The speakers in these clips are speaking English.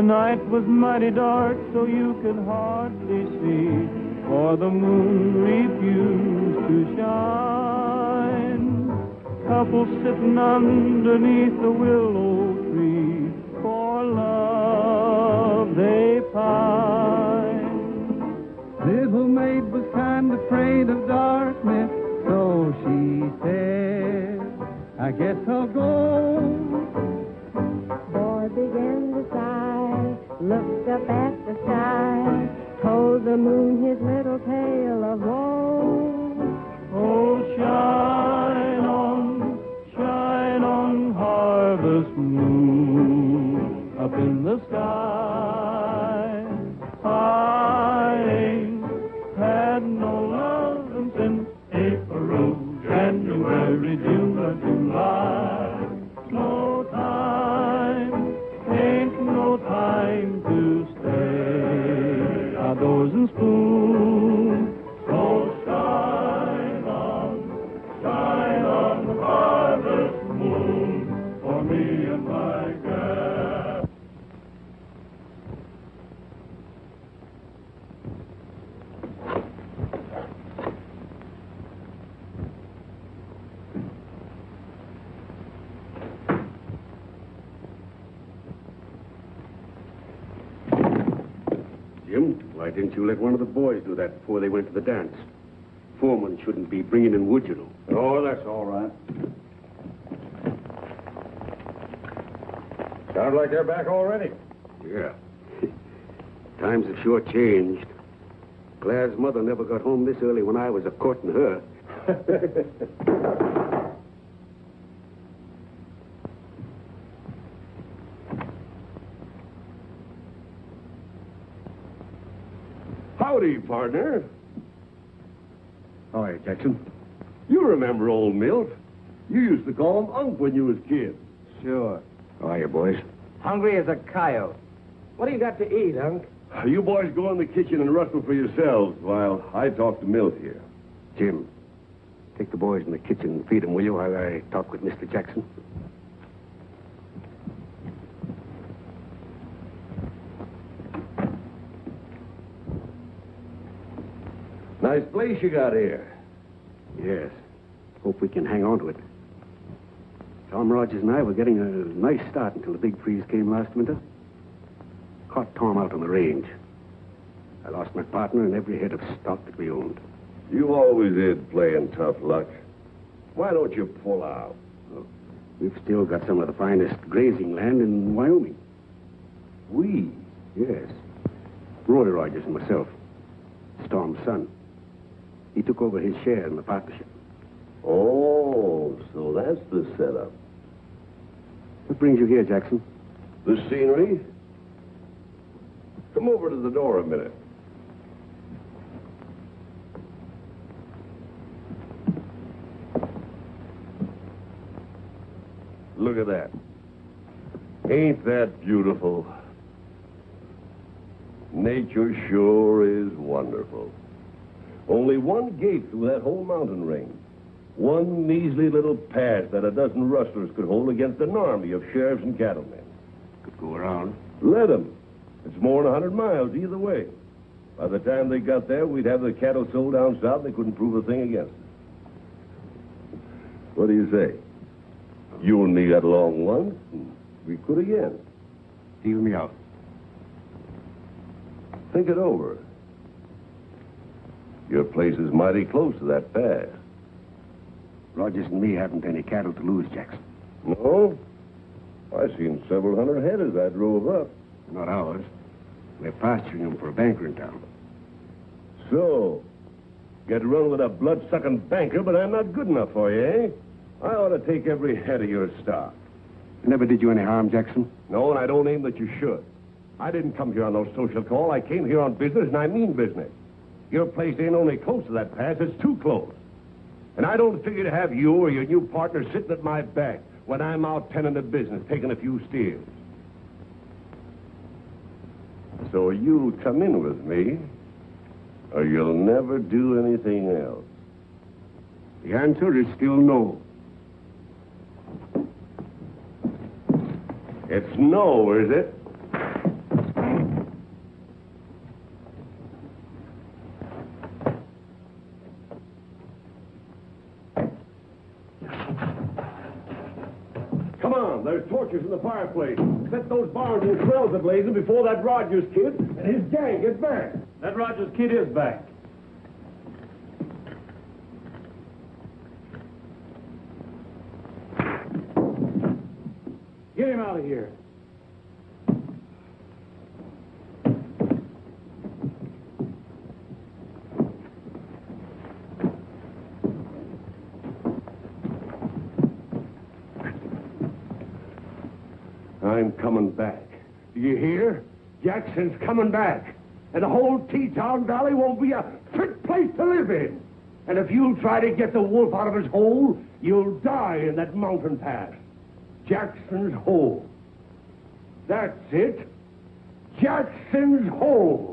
night was mighty dark, so you could hardly see, for the moon refused to shine. Couple sitting underneath the willow tree, for love they pine. Little maid was kind of afraid of darkness, so she said, I guess I'll go. Boy began to sigh, looked up at the sky, told the moon his little tale of woe. Oh, shine on, harvest moon, up in the sky. I ain't had no lovin' since April, January, June, or July. No time, ain't no time to stay outdoors and spoon. So shine on, harvest moon, for me and my gal. Jim, why didn't you let one of the boys do that before they went to the dance? Foreman shouldn't be bringing in wood, you know. Oh, that's all right. Sounds like they're back already. Yeah. Times have sure changed. Claire's mother never got home this early when I was a-courting her. Howdy, partner. All right, Jackson. You remember old Milt. You used to call him Unc when you was kids. Sure. How are you, boys? Hungry as a coyote. What do you got to eat, Unc? You boys go in the kitchen and rustle for yourselves while I talk to Milt here. Jim, take the boys in the kitchen and feed them, will you, while I talk with Mr. Jackson? Nice place you got here. Yes. Hope we can hang on to it. Tom Rogers and I were getting a nice start until the big freeze came last winter. Caught Tom out on the range. I lost my partner and every head of stock that we owned. You always did playing tough luck. Why don't you pull out? Well, we've still got some of the finest grazing land in Wyoming. We? Yes. Roy Rogers and myself. It's Tom's son. He took over his share in the partnership. Oh, so that's the setup. What brings you here, Jackson? The scenery? Come over to the door a minute. Look at that. Ain't that beautiful? Nature sure is wonderful. Only one gate through that whole mountain range. One measly little pass that a dozen rustlers could hold against an army of sheriffs and cattlemen. Could go around. Let 'em. It's more than 100 miles either way. By the time they got there, we'd have the cattle sold down south. They couldn't prove a thing against us. What do you say? You and me got along once, and we could again. Feel me out. Think it over. Your place is mighty close to that pass. Rogers and me haven't any cattle to lose, Jackson. No? I seen several hundred head as I drove up. Not ours. We're pasturing them for a banker in town. So, get run with a blood-sucking banker, but I'm not good enough for you, eh? I ought to take every head of your stock. I never did you any harm, Jackson. No, and I don't aim that you should. I didn't come here on no social call. I came here on business, and I mean business. Your place ain't only close to that pass, it's too close. And I don't figure to have you or your new partner sitting at my back when I'm out tending the business, taking a few steers. So you'll come in with me, or you'll never do anything else. The answer is still no. It's no, is it? there's torches in the fireplace. Set those barns and shells ablazing before that Rogers kid and his gang get back. That Rogers kid is back. Get him out of here. I'm coming back. Do you hear? Jackson's coming back. And the whole Teton Valley won't be a fit place to live in. And if you try to get the wolf out of his hole, you'll die in that mountain pass. Jackson's Hole. That's it. Jackson's Hole.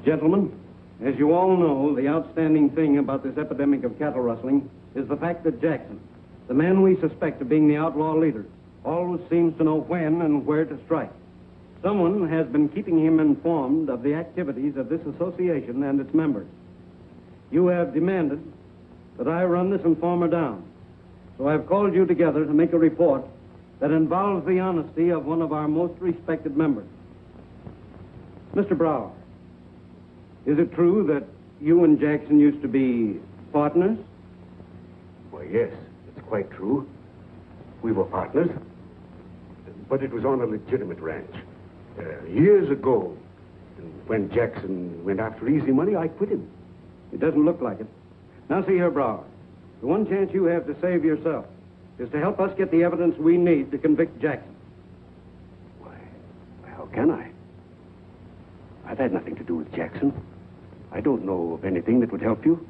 Gentlemen, as you all know, the outstanding thing about this epidemic of cattle rustling is the fact that Jackson, the man we suspect of being the outlaw leader, always seems to know when and where to strike. Someone has been keeping him informed of the activities of this association and its members. You have demanded that I run this informer down, so I've called you together to make a report that involves the honesty of one of our most respected members. Mr. Brower, is it true that you and Jackson used to be partners? Why, yes, it's quite true. We were partners, but it was on a legitimate ranch. Years ago, when Jackson went after easy money, I quit him. It doesn't look like it. Now, see here, Brower. The one chance you have to save yourself is to help us get the evidence we need to convict Jackson. Why, how can I? I've had nothing to do with Jackson. I don't know of anything that would help you.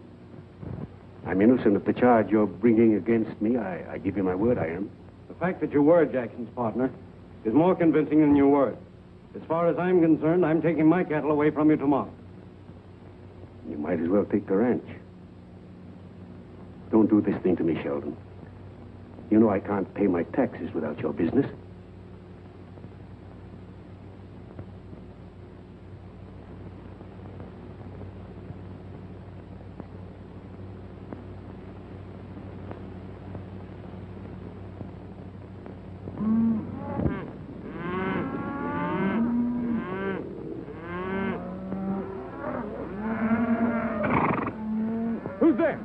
I'm innocent of the charge you're bringing against me. I give you my word I am. The fact that you were Jackson's partner is more convincing than your word. As far as I'm concerned, I'm taking my cattle away from you tomorrow. You might as well take the ranch. Don't do this thing to me, Sheldon. You know I can't pay my taxes without your business. Who's there?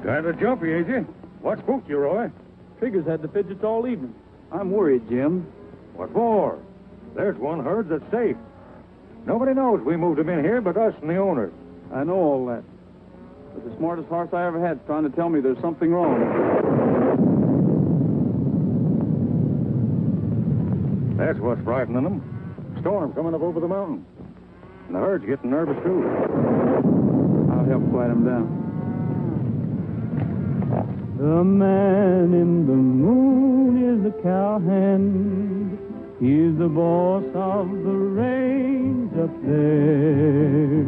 Kind of jumpy, ain't you? What spooked you, Roy? Trigger's had the fidgets all evening. I'm worried, Jim. What for? There's one herd that's safe. Nobody knows we moved him in here but us and the owners. I know all that. But the smartest horse I ever had's trying to tell me there's something wrong. That's what's frightening them. Storm coming up over the mountain. And the herd's getting nervous, too. I'll help quiet him down. The man in the moon is the cowhand. He's the boss of the range up there.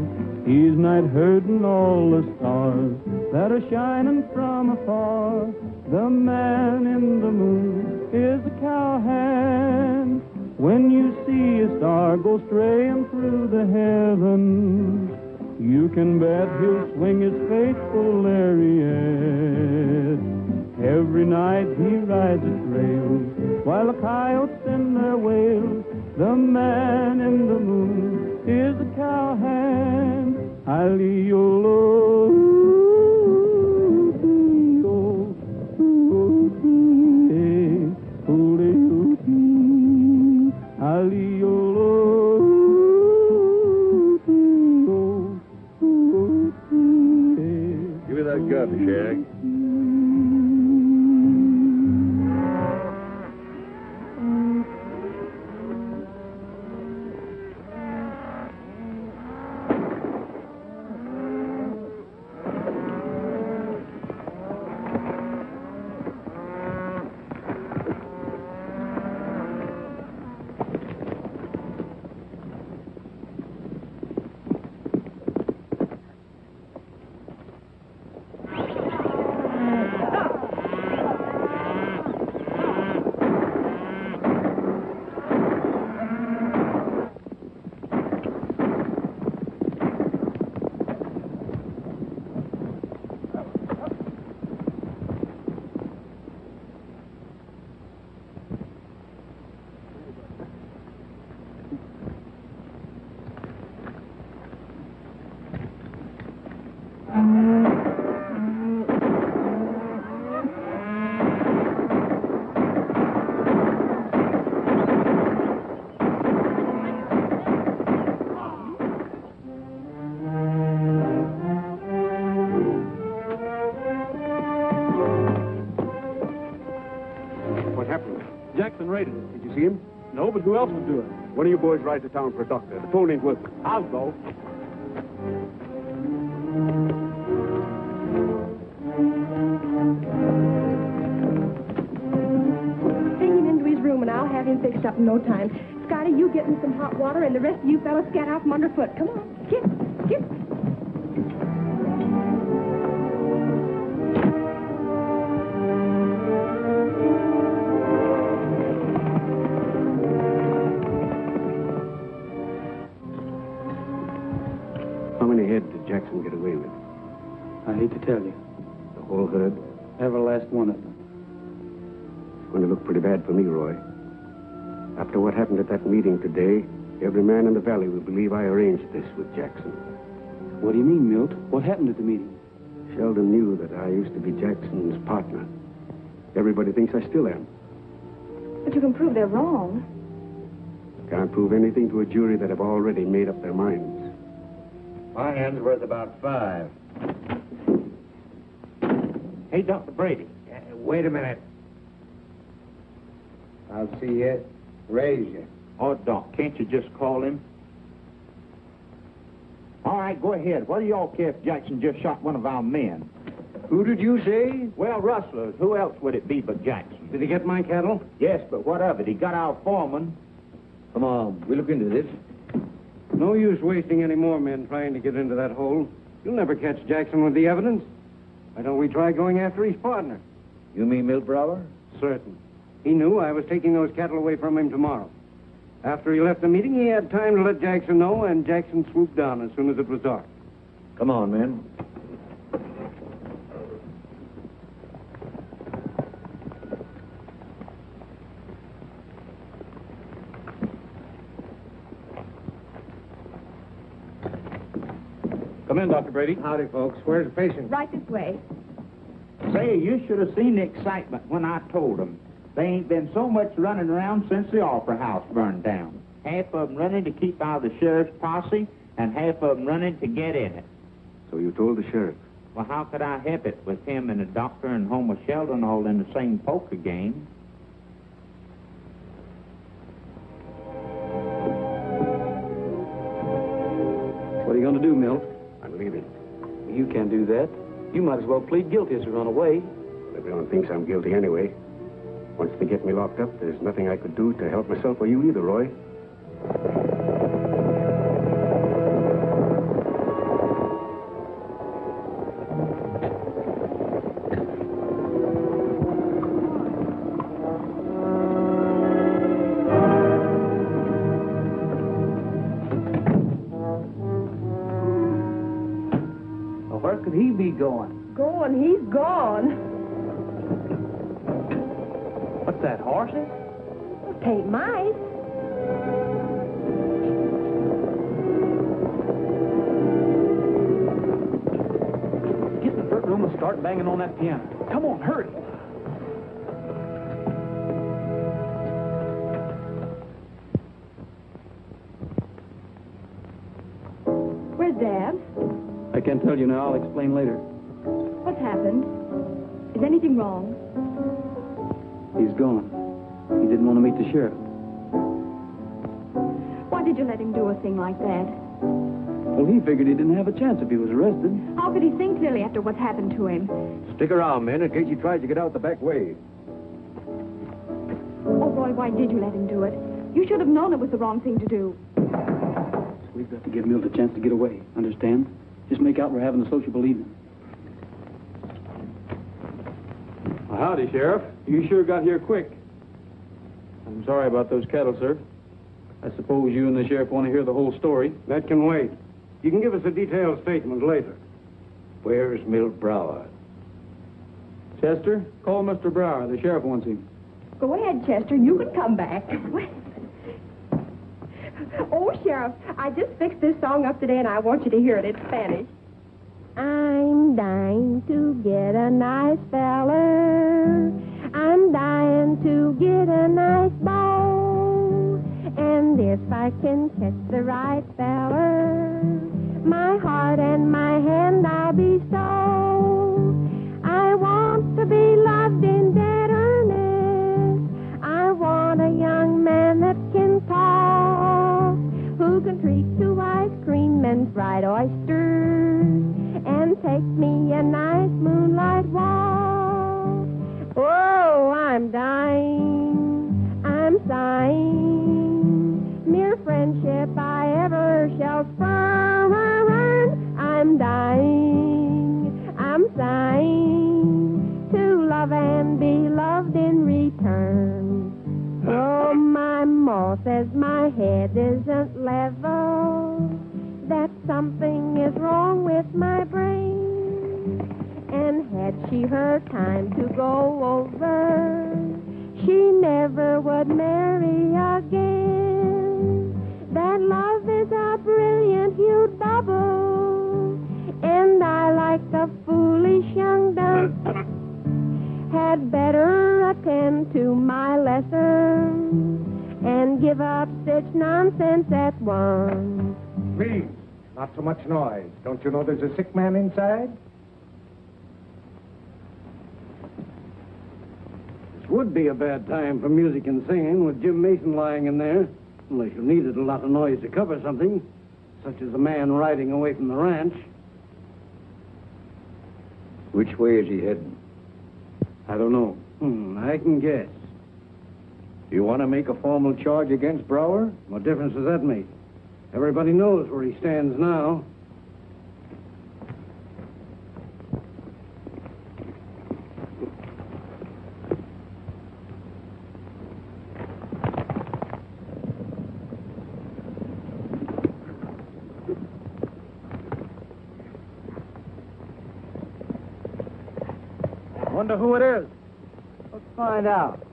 He's night herding all the stars that are shining from afar. The man in the moon is the cowhand. When you see a star go straying through the heavens, you can bet he'll swing his faithful lariat. Every night he rides a trail while the coyotes send their wails. The man in the moon is the cowhand. Jackson raided it. Did you see him? No, but who else would do it? One of you boys ride to town for a doctor. The phone ain't working. I'll go. Take him into his room, and I'll have him fixed up in no time. Scotty, you get me some hot water, and the rest of you fellas get out from underfoot. Come on. Get. How many head did Jackson get away with? I hate to tell you. The whole herd? Every last one of them. It's going to look pretty bad for me, Roy. After what happened at that meeting today, every man in the valley will believe I arranged this with Jackson. What do you mean, Milt? What happened at the meeting? Sheldon knew that I used to be Jackson's partner. Everybody thinks I still am. But you can prove they're wrong. Can't prove anything to a jury that have already made up their minds. My hand's worth about 5. Hey, Dr. Brady. Wait a minute. I'll see you. Raise you. Oh, Doc, can't you just call him? All right, go ahead. What do y'all care if Jackson just shot one of our men? Who did you say? Well, rustlers. Who else would it be but Jackson? Did he get my cattle? Yes, but what of it? He got our foreman. Come on, we look into this. No use wasting any more men trying to get into that hole. You'll never catch Jackson with the evidence. Why don't we try going after his partner? You mean Milt Brower? Certain. He knew I was taking those cattle away from him tomorrow. After he left the meeting, he had time to let Jackson know, and Jackson swooped down as soon as it was dark. Come on, men. Come in, Dr. Brady. Howdy, folks. Where's the patient? Right this way. Say, you should have seen the excitement when I told them. There ain't been so much running around since the Opera House burned down. Half of them running to keep out of the sheriff's posse, and half of them running to get in it. So you told the sheriff? Well, how could I help it with him and the doctor and Homer Sheldon all in the same poker game? What are you going to do, Milt? I'm leaving. You can't do that. You might as well plead guilty as to run away. Everyone thinks I'm guilty anyway. Once they get me locked up, there's nothing I could do to help myself or you either, Roy. Well, where could he be going? Going, he's gone. What's that, horses? Tain't mice. Get in the front room and start banging on that piano. Come on, hurry. Where's Dad? I can't tell you now. I'll explain later. What's happened? Is anything wrong? He's gone. He didn't want to meet the sheriff. Why did you let him do a thing like that? Well, he figured he didn't have a chance if he was arrested. How could he think clearly after what's happened to him? Stick around, men, in case he tries to get out the back way. Oh, Roy, why did you let him do it? You should have known it was the wrong thing to do. We've got to give Milt a chance to get away. Understand? Just make out we're having a sociable evening. Well, howdy, Sheriff. You sure got here quick. I'm sorry about those cattle, sir. I suppose you and the sheriff want to hear the whole story. That can wait. You can give us a detailed statement later. Where's Milt Brower? Chester, call Mr. Brower. The sheriff wants him. Go ahead, Chester. You can come back. Oh, Sheriff, I just fixed this song up today, and I want you to hear it. It's Spanish. I'm dying to get a nice feller. I'm dying to get a nice beau. And if I can catch the right feller, my heart and my hand I'll bestow. I want to be loved in dead earnest. I want says my head isn't level, that something is wrong with my brain. And had she her time to go over, she never would marry again. That love is a brilliant hued bubble, and I, like a foolish young dove, had better attend to my lesson and give up such nonsense at once. Please, not so much noise. Don't you know there's a sick man inside? This would be a bad time for music and singing with Jim Mason lying in there, unless you needed a lot of noise to cover something, such as a man riding away from the ranch. Which way is he heading? I don't know. I can guess. Do you want to make a formal charge against Brower? What difference does that make? Everybody knows where he stands now. Wonder who it is. Let's find out.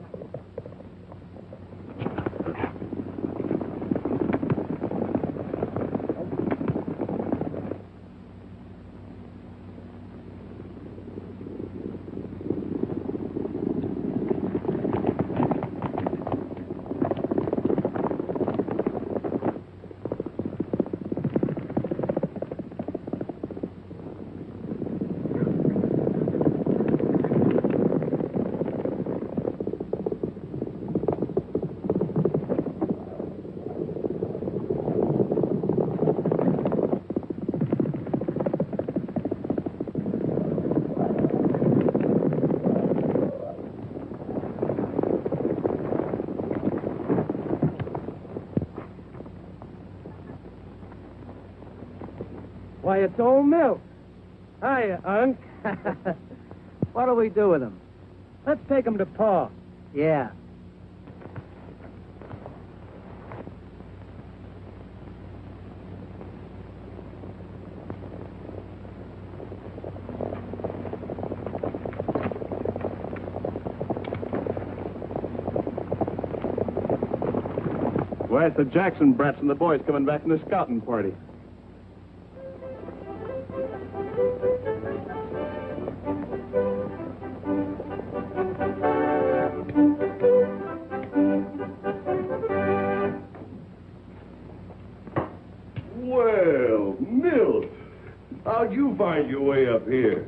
Why, it's old Milt. Hiya, Unc. What'll we do with him? Let's take him to Pa. Yeah. Why, it's the Jackson brats and the boys coming back from the scouting party. Well, Milt, how'd you find your way up here?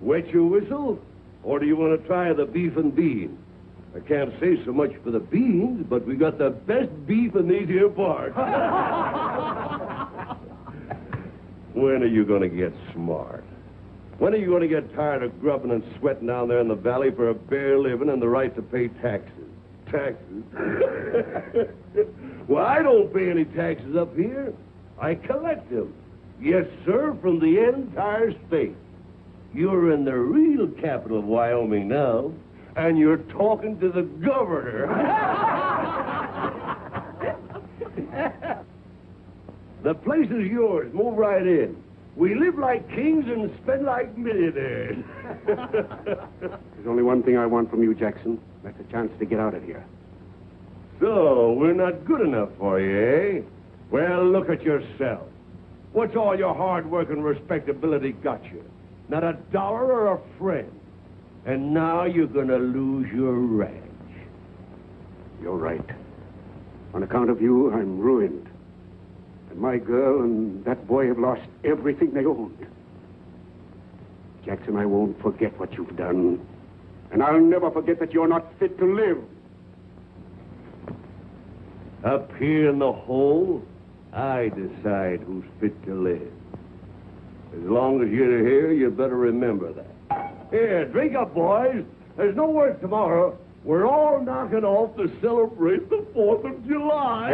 Wet your whistle? Or do you want to try the beef and beans? I can't say so much for the beans, but we got the best beef in these here parts. When are you going to get smart? When are you going to get tired of grubbing and sweating down there in the valley for a bare living and the right to pay taxes? Taxes? Well, I don't pay any taxes up here. I collect them. Yes, sir, from the entire state. You're in the real capital of Wyoming now, and you're talking to the governor. The place is yours. Move right in. We live like kings and spend like millionaires. There's only one thing I want from you, Jackson. That's a chance to get out of here. So, we're not good enough for you, eh? Well, look at yourself. What's all your hard work and respectability got you? Not a dollar or a friend. And now you're gonna lose your ranch. You're right. On account of you, I'm ruined. And my girl and that boy have lost everything they owned. Jackson, I won't forget what you've done. And I'll never forget that you're not fit to live. Up here in the hole, I decide who's fit to live. As long as you're here, you better remember that. Here, drink up, boys. There's no work tomorrow. We're all knocking off to celebrate the 4th of July.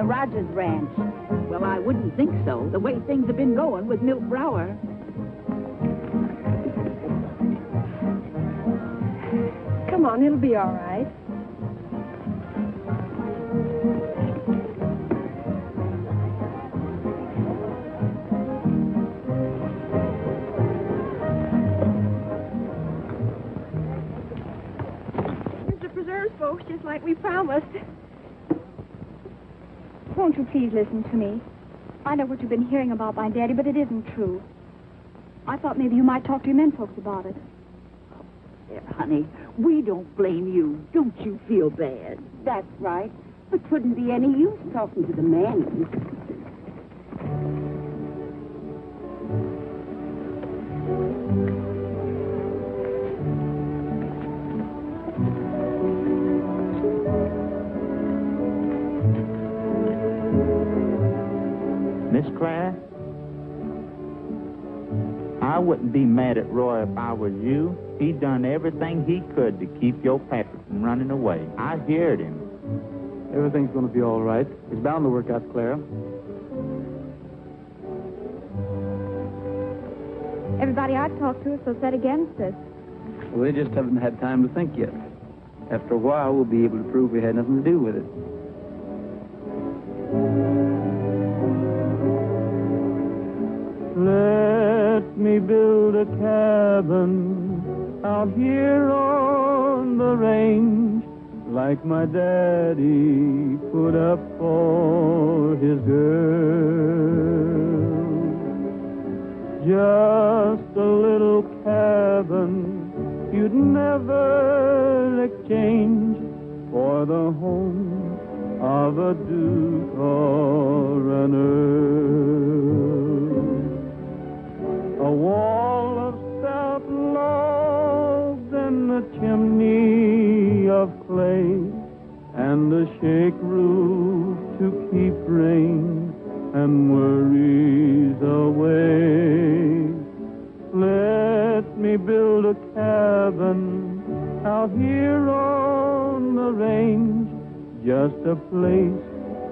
the Rogers Ranch. Well, I wouldn't think so, the way things have been going with Milt Brower. Come on, it'll be all right. Here's the preserves, folks, just like we promised. Won't you please listen to me? I know what you've been hearing about my daddy, but it isn't true. I thought maybe you might talk to your men folks about it. There, honey, we don't blame you. Don't you feel bad? That's right. But 'twouldn't be any use talking to the men. Miss Claire, I wouldn't be mad at Roy if I was you. He done everything he could to keep your pappy from running away. I heard him. Everything's going to be all right. He's bound to work out, Clara. Everybody I talked to is so set against us. Well, they just haven't had time to think yet. After a while, we'll be able to prove we had nothing to do with it. Let me build a cabin out here on the range, like my daddy put up for his girl. Just a little cabin you'd never exchange for the home of a duke or an earl. A wall of stout logs and a chimney of clay, and a shake roof to keep rain and worries away. Let me build a cabin out here on the range, just a place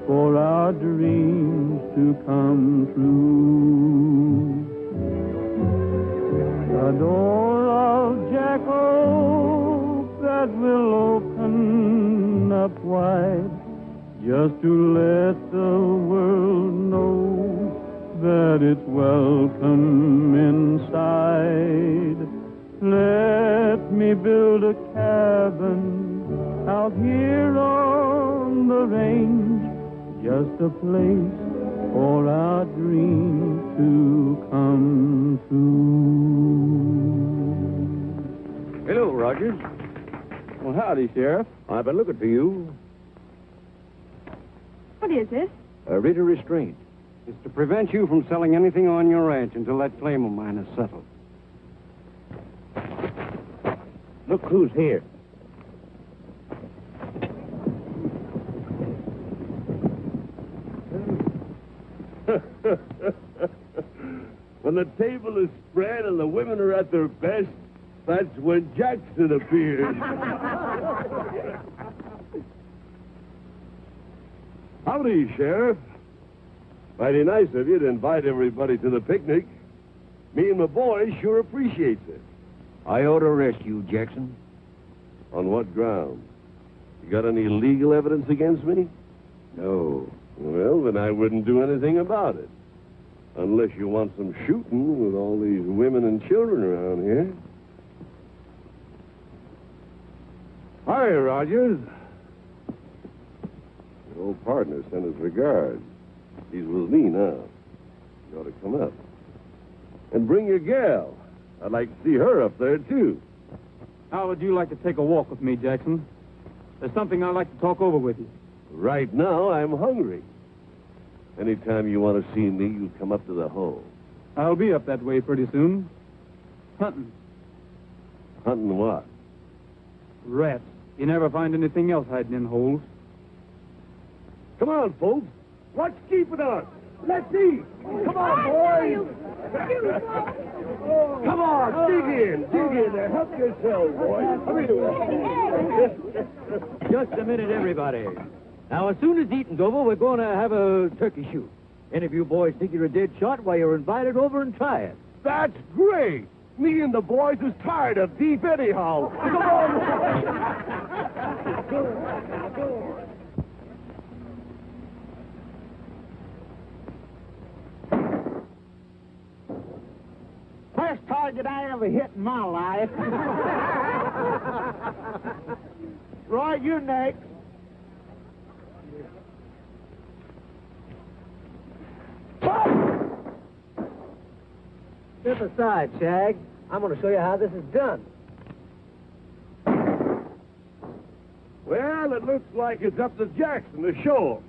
for our dreams to come true. A door of jack oak that will open up wide, just to let the world know that it's welcome inside. Let me build a cabin out here on the range, just a place for our dreams to come true. Hello, Rogers. Well, howdy, Sheriff. I've been looking for you. What is this? A writ of restraint. It's to prevent you from selling anything on your ranch until that claim of mine is settled. Look who's here. When the table is spread and the women are at their best, that's when Jackson appears. Howdy, Sheriff. Mighty nice of you to invite everybody to the picnic. Me and my boys sure appreciates it. I ought to arrest you, Jackson. On what ground? You got any legal evidence against me? No. Well, then I wouldn't do anything about it. Unless you want some shooting with all these women and children around here. Hi, Rogers. Your old partner sent his regards. He's with me now. You ought to come up. And bring your gal. I'd like to see her up there, too. How would you like to take a walk with me, Jackson? There's something I'd like to talk over with you. Right now, I'm hungry. Anytime you want to see me, you come up to the hole. I'll be up that way pretty soon. Hunting. Hunting what? Rats. You never find anything else hiding in holes. Come on, folks. What's keeping us? Let's eat. Come on, boys. Come on, dig in there. Help yourself, boys. Just a minute, everybody. Now, as soon as eating's over, we're going to have a turkey shoot. Any of you boys think you're a dead shot, why, you're invited over and try it. That's great. Me and the boys is tired of beef anyhow. Come on. First target I ever hit in my life. Roy, you next. Step aside, Shag. I'm going to show you how this is done. Well, it looks like it's up to Jackson to show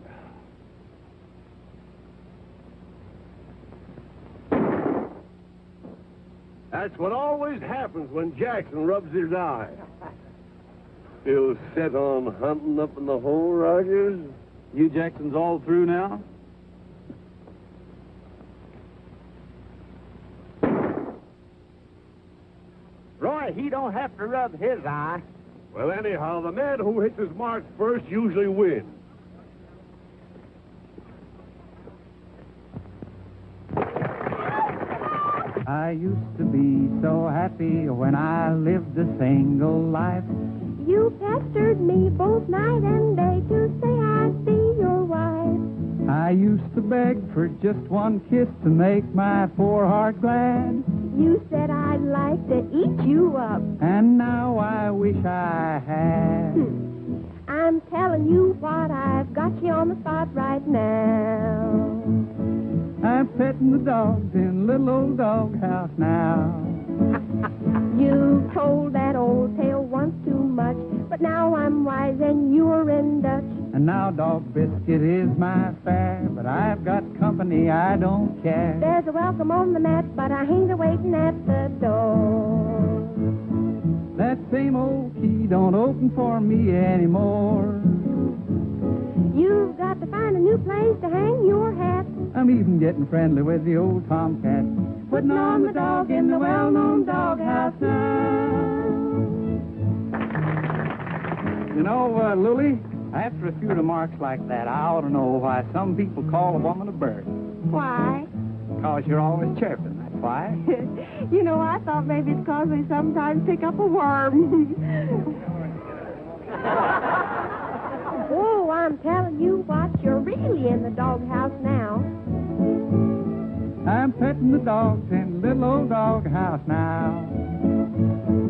him. That's what always happens when Jackson rubs his eye. Still set on hunting up in the hole, Rogers? You Jackson's all through now? Roy, he don't have to rub his eye. Well, anyhow, the man who hits his mark first usually wins. I used to be so happy when I lived a single life. You pestered me both night and day to say I'd be your wife. I used to beg for just one kiss to make my poor heart glad. You said I'd like to eat you up. And now I wish I had. I'm telling you what, I've got you on the spot right now. I'm petting the dogs in little old doghouse now. You told that old tale once too much, but now I'm wise and you're in Dutch. And now Dog Biscuit is my fare, but I've got company, I don't care. There's a welcome on the mat, but I ain't a-waiting at the door. That same old key don't open for me anymore. You've got to find a new place to hang your hat. I'm even getting friendly with the old tomcat. Putting on the dog in the well-known doghouse now. You know, Lily, after a few remarks like that, I ought to know why some people call a woman a bird. Why? Because you're always chirping, that's why. You know, I thought maybe it's because we sometimes pick up a worm. Oh, I'm telling you what, you're really in the doghouse now. I'm petting the dogs in little old doghouse now.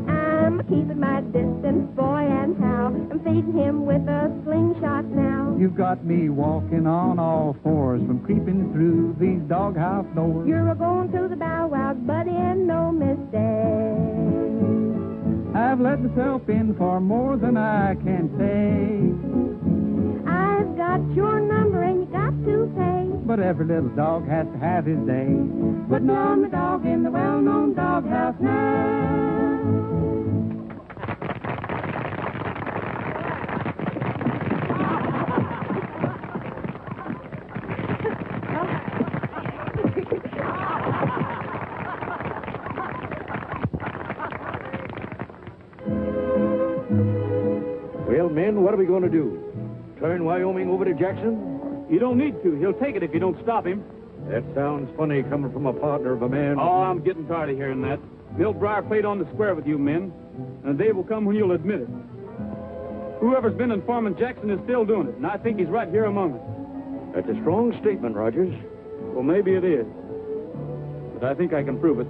I'm keeping my distance, boy and pal. I'm feeding him with a slingshot now. You've got me walking on all fours from creeping through these doghouse doors. You're a-going through the bow wows, but in no mistake. I've let myself in for more than I can say. I've got your number and you got to pay. But every little dog has to have his day. Putting on the dog in the well-known doghouse now. Well, men, what are we going to do? Turn Wyoming over to Jackson? You don't need to. He'll take it if you don't stop him. That sounds funny coming from a partner of a man. Oh, I'm getting tired of hearing that. Milt Briar played on the square with you men, and a day will come when you'll admit it. Whoever's been informing Jackson is still doing it, and I think he's right here among us. That's a strong statement, Rogers. Well, maybe it is. But I think I can prove it.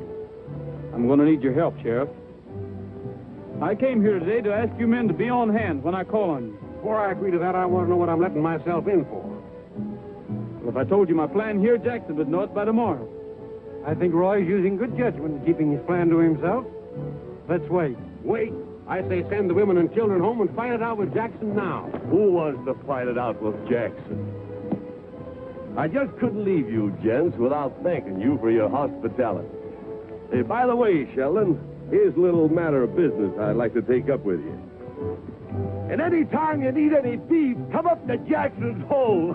I'm going to need your help, Sheriff. I came here today to ask you men to be on hand when I call on you. Before I agree to that, I want to know what I'm letting myself in for. Well, if I told you my plan here, Jackson would know it by tomorrow. I think Roy's using good judgment in keeping his plan to himself. Let's wait. Wait. I say send the women and children home and fight it out with Jackson now. Who wants to fight it out with Jackson? I just couldn't leave you, gents, without thanking you for your hospitality. Hey, by the way, Sheldon, here's a little matter of business I'd like to take up with you. And any time you need any beef, come up to Jackson's hole.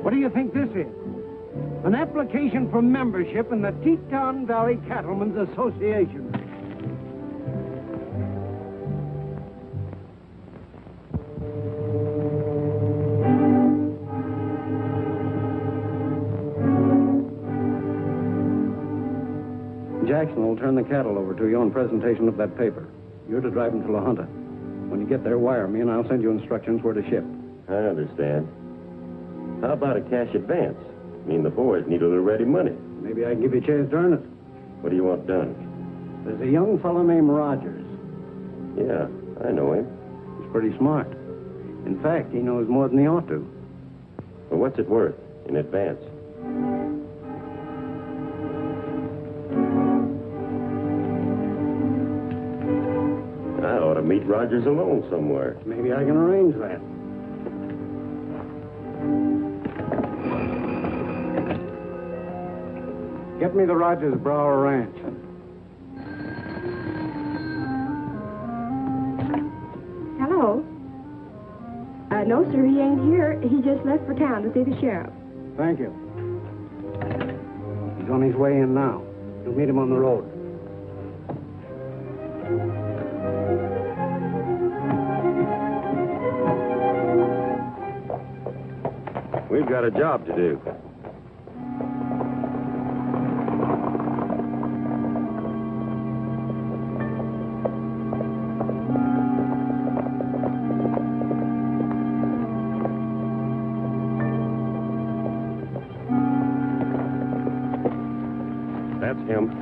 What do you think this is? An application for membership in the Teton Valley Cattlemen's Association. Jackson will turn the cattle over to you on presentation of that paper. You're to drive them to La Junta. When you get there, wire me, and I'll send you instructions where to ship. I understand. How about a cash advance? I mean, the boys need a little ready money. Maybe I can give you a chance to earn it. What do you want done? There's a young fellow named Rogers. Yeah, I know him. He's pretty smart. In fact, he knows more than he ought to. Well, what's it worth in advance? I ought to meet Rogers alone somewhere. Maybe I can arrange that. Get me the Rogers Brower Ranch. Hello? No, sir, he ain't here. He just left for town to see the sheriff. Thank you. He's on his way in now. You'll meet him on the road. We've got a job to do. That's him.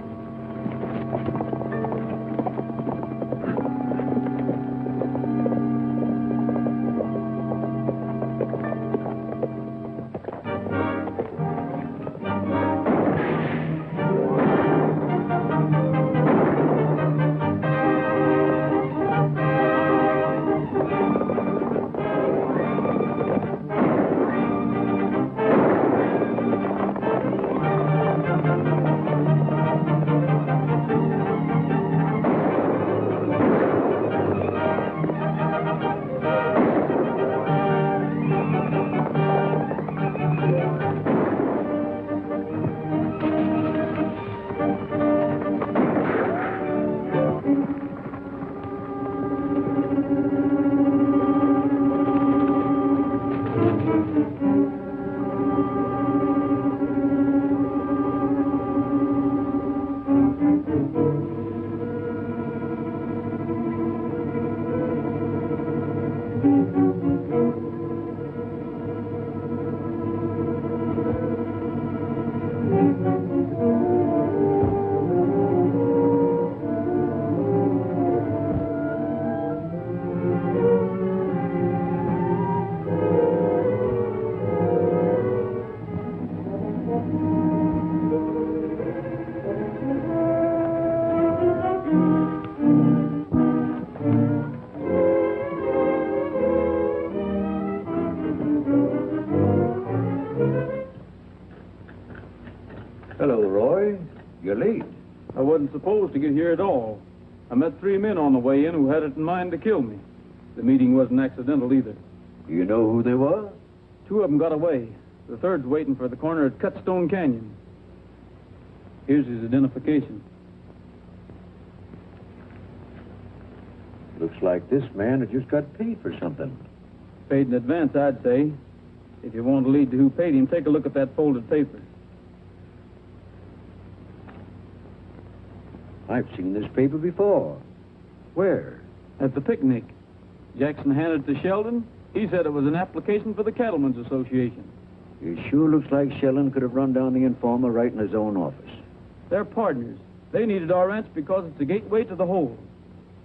Hello, Roy. You're late. I wasn't supposed to get here at all. I met 3 men on the way in who had it in mind to kill me. The meeting wasn't accidental either. Do you know who they were? 2 of them got away. The third's waiting for the corner at Cutstone Canyon. Here's his identification. Looks like this man had just got paid for something. Paid in advance, I'd say. If you want to lead to who paid him, take a look at that folded paper. I've seen this paper before. Where? At the picnic. Jackson handed it to Sheldon. He said it was an application for the Cattlemen's Association. It sure looks like Sheldon could have run down the informer right in his own office. They're partners. They needed our ranch because it's a gateway to the whole.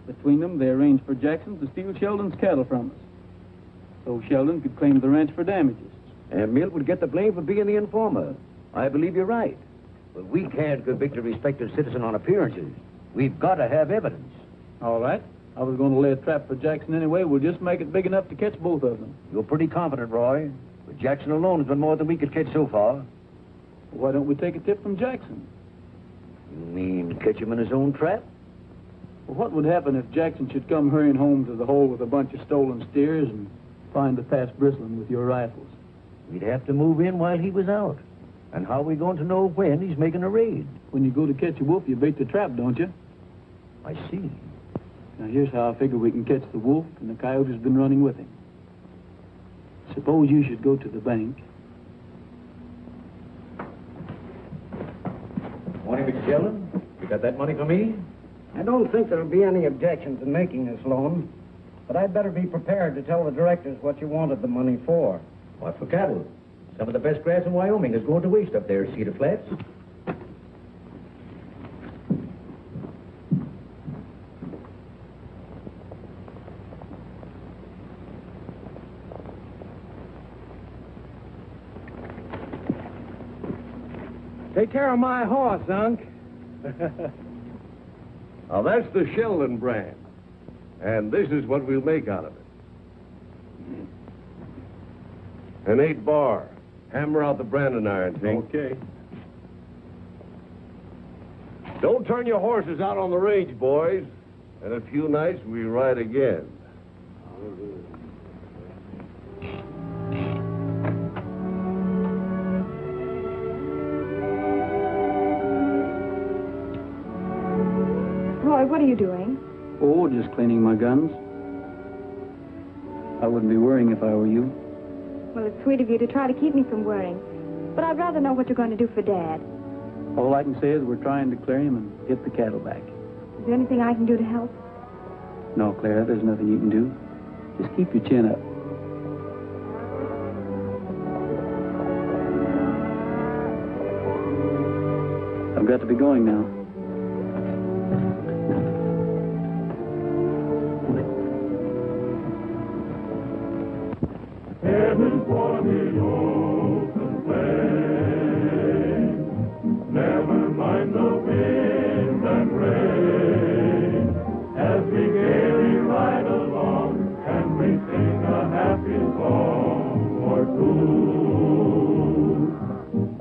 Between them, they arranged for Jackson to steal Sheldon's cattle from us. So Sheldon could claim the ranch for damages. And Milt would get the blame for being the informer. I believe you're right. But we can't convict a respected citizen on appearances. We've got to have evidence. All right. I was going to lay a trap for Jackson anyway. We'll just make it big enough to catch both of them. You're pretty confident, Roy. But Jackson alone has been more than we could catch so far. Why don't we take a tip from Jackson? You mean catch him in his own trap? Well, what would happen if Jackson should come hurrying home to the hole with a bunch of stolen steers and find the pass bristling with your rifles? We'd have to move in while he was out. And how are we going to know when he's making a raid? When you go to catch a wolf, you bait the trap, don't you? I see. Now, here's how I figure we can catch the wolf and the coyote who's been running with him. Suppose you should go to the bank. Morning, Mr. Sheldon. You got that money for me? I don't think there'll be any objections in making this loan, but I'd better be prepared to tell the directors what you wanted the money for. What for cattle? Some of the best grass in Wyoming is going to waste up there, Cedar Flats. Take care of my horse, Unc. Now, that's the Sheldon brand. And this is what we'll make out of it. An 8-bar. Hammer out the branding iron, Tink. Okay. Don't turn your horses out on the range, boys. In a few nights, we ride again. Roy, what are you doing? Oh, just cleaning my guns. I wouldn't be worrying if I were you. Well, it's sweet of you to try to keep me from worrying. But I'd rather know what you're going to do for Dad. All I can say is we're trying to clear him and get the cattle back. Is there anything I can do to help? No, Clara, there's nothing you can do. Just keep your chin up. I've got to be going now. Heaven for the open plain. Never mind the wind and rain. As we gaily ride along, and we sing a happy song or two.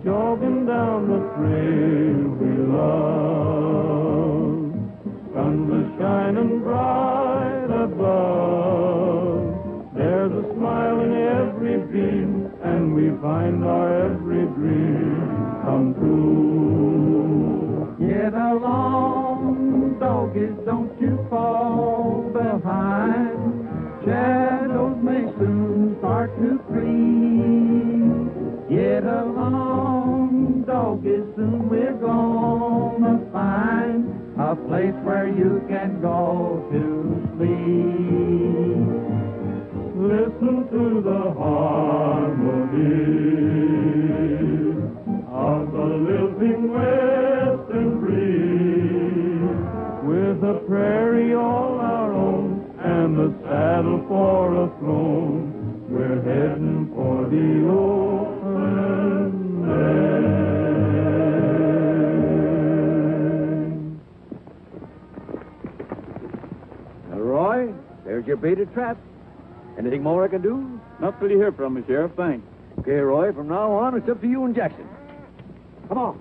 Jogging down the trail we love. Sun is shining bright above. There's a smile in every beam, and we find our every dream come true. Get along, doggies, don't you fall behind. Shadows may soon start to creep. Get along, doggies, soon we're gonna find a place where you can go to sleep. Listen to the harmony of the lilting western breeze, with a prairie all our own and the saddle for a throne. We're heading for the open land. Now, Roy, there's your baited trap. Anything more I can do? Not till you hear from me, Sheriff. Thanks. Okay, Roy, from now on, it's up to you and Jackson. Come on.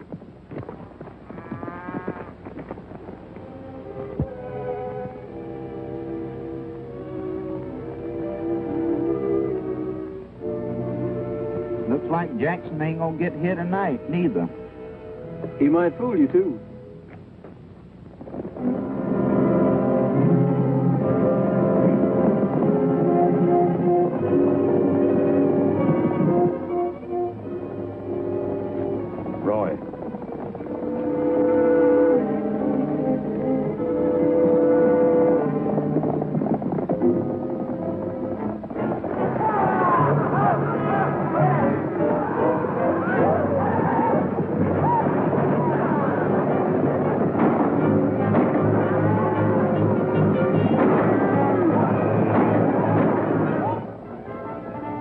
Looks like Jackson ain't gonna get here tonight, neither. He might fool you, too. Roy.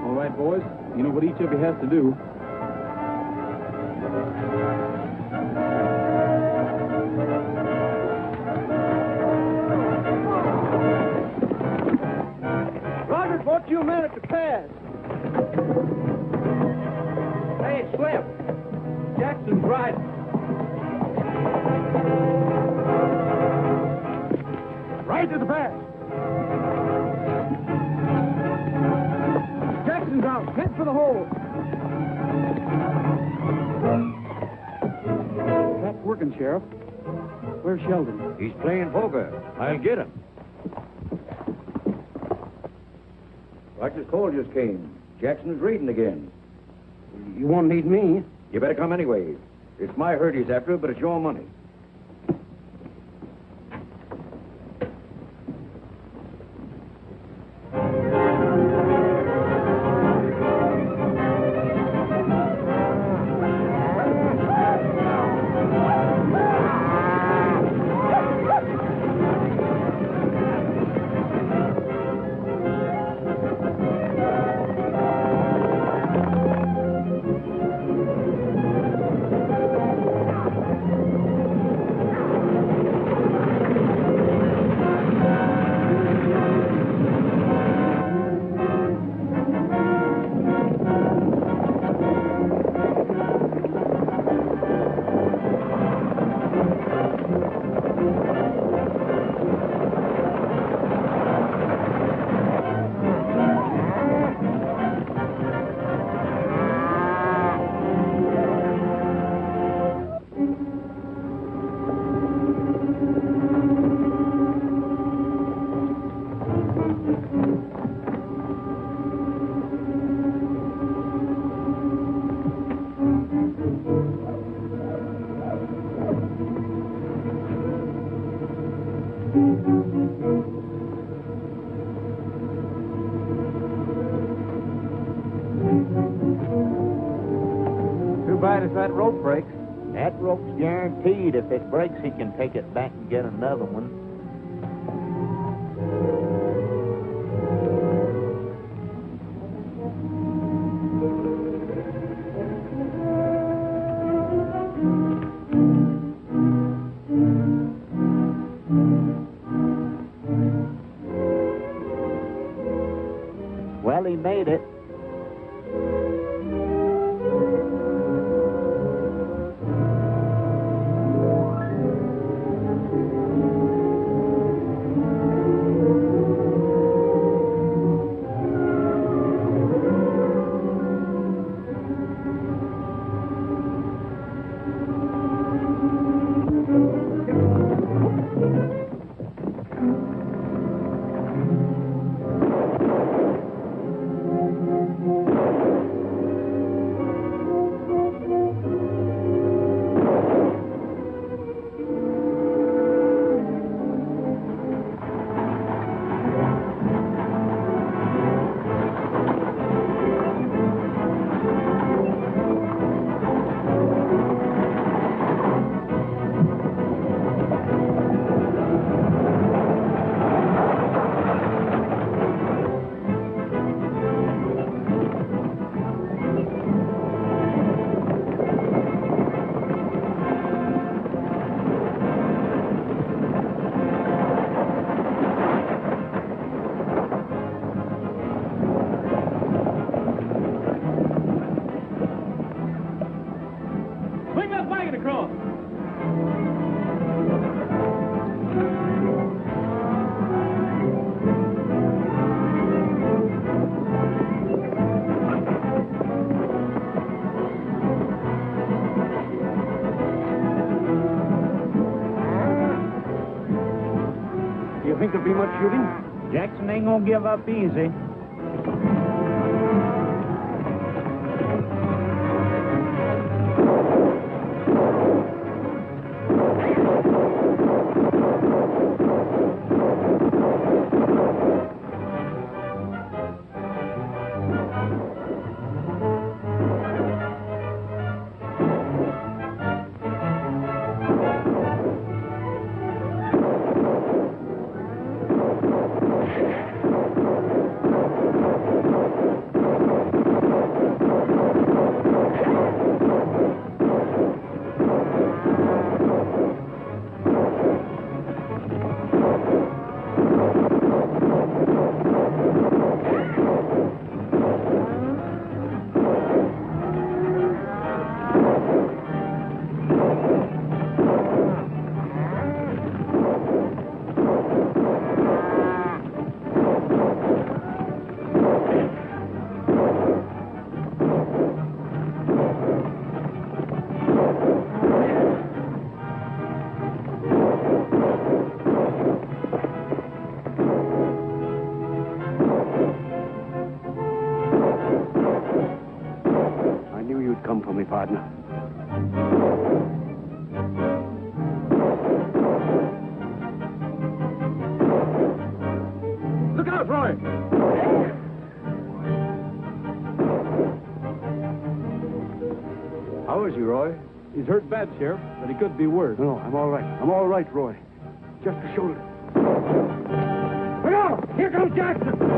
All right, boys. You know what each of you has to do. Rogers wants you a minute to pass. Hey, Slim. Jackson's right. Right to the pass. Jackson's out. Head for the hole. That's working, Sheriff. Where's Sheldon? He's playing poker. I'll get him. Roger's call just came. Jackson's raiding again. You won't need me. You better come anyway. It's my herd he's after, but it's your money. bad as that rope breaks. That rope's guaranteed. If it breaks, he can take it back and get another one. Well, he made it. You think there'll be much shooting? Jackson ain't gonna give up easy. Partner. Look out, Roy! How is he, Roy? He's hurt bad, Sheriff, but he could be worse. No, I'm all right. I'm all right, Roy. Just a shoulder. Look out! Here comes Jackson!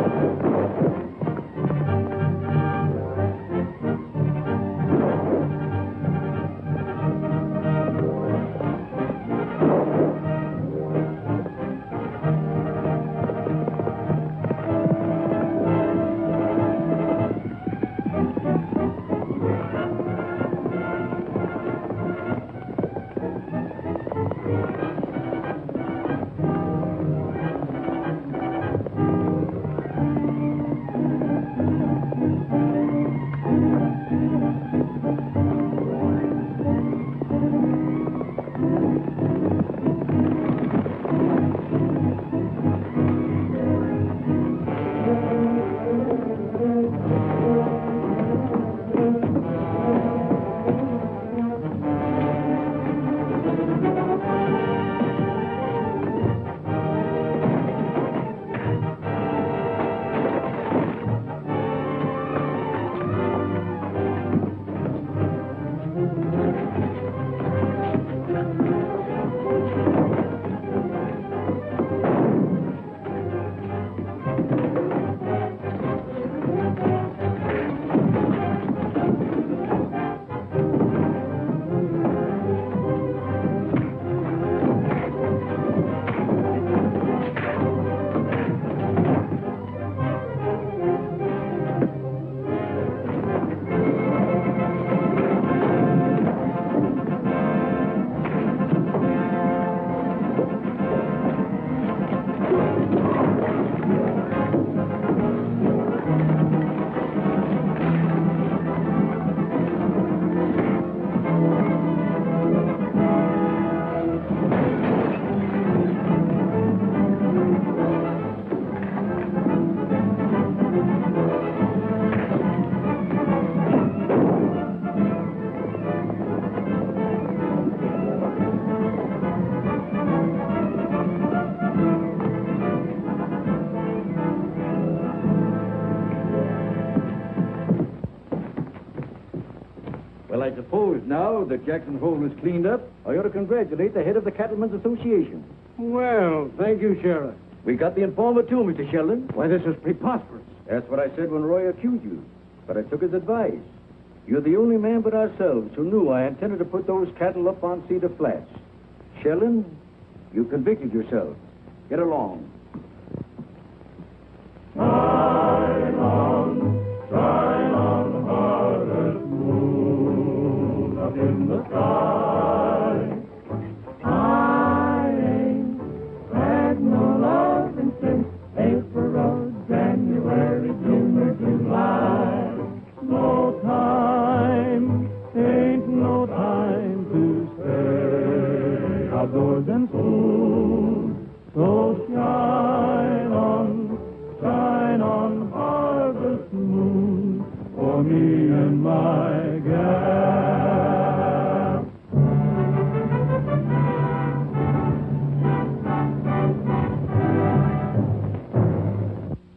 Well, I suppose now that Jackson's Hole is cleaned up, I ought to congratulate the head of the Cattlemen's Association. Well, thank you, Sheriff. We got the informer, too, Mr. Sheldon. Why, this is preposterous. That's what I said when Roy accused you. But I took his advice. You're the only man but ourselves who knew I intended to put those cattle up on Cedar Flats. Sheldon, you convicted yourself. Get along. Shine on, harvest moon up in the sky. I ain't had no loving since April, January, June, or July. No time, ain't no time to stay outdoors and soon. So shine on, harvest moon, for me and my